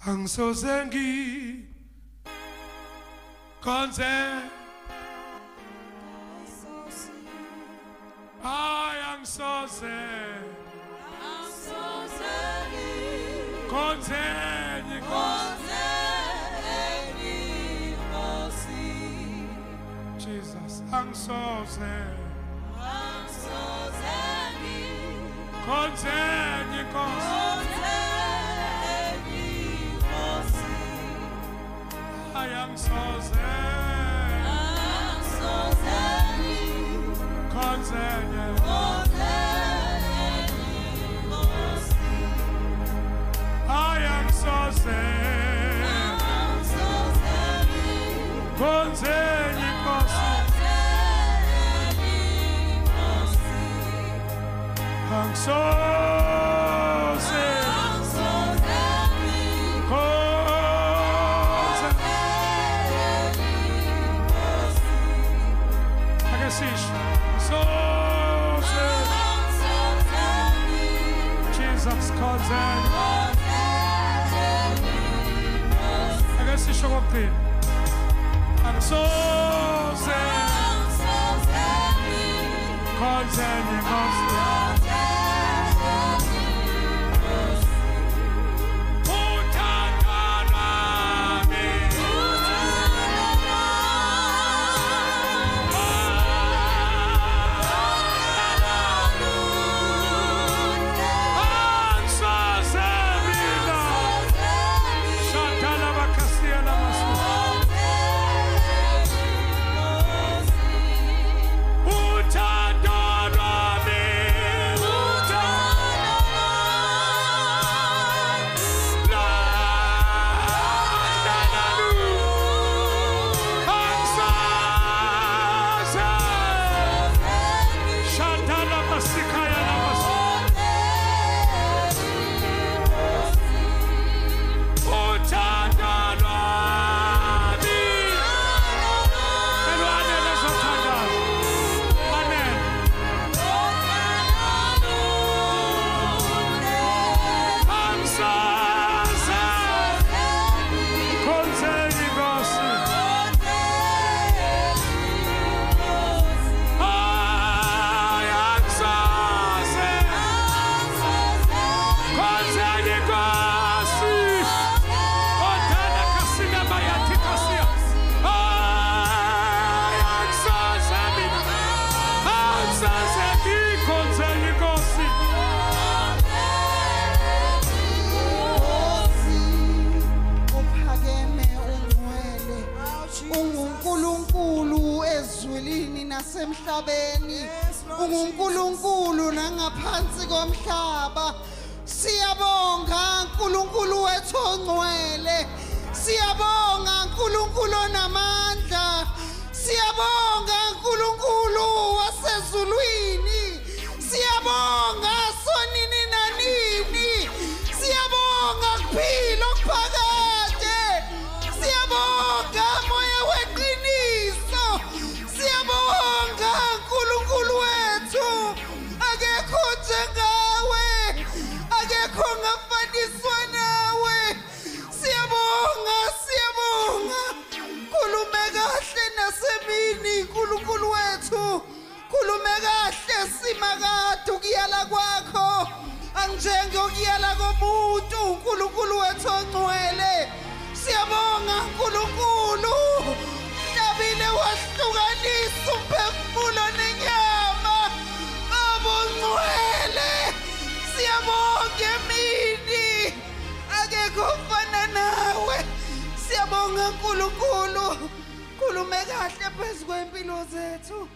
Angisoze ngikhonze angisoze ngikhonze Jesus angisoze ngikhonze I am so zen. I am so zen. I'm so Jesus concern. I guess you show up there. I'm so nasemhlabeni unguNkulunkulu nangaphansi komhlaba siyabonga uNkulunkulu wethu ongcwele siyabonga uNkulunkulu onamandla siyabonga uNkulunkulu wasezulwini siyabonga sonini nanini siyabonga kuphila okuphakade siyabonga moya weqiniso siyabonga uNkulunkulu wethu akekho njengawe akekho ngafaniswa nawe siyabonga khulume kahle nasemini uNkulunkulu wethu khulume kahle simakade ukuyala kwakho anjenge ukuyala komuntu uNkulunkulu wethu ongcwele siyabonga uNkulunkulu Nabile wahlukanisa umphefumulo nenyama abongcwele siyabonga emini akekho ofana nawe siyabonga uNkulunkulu khulume kahle phezu kwempilo zethu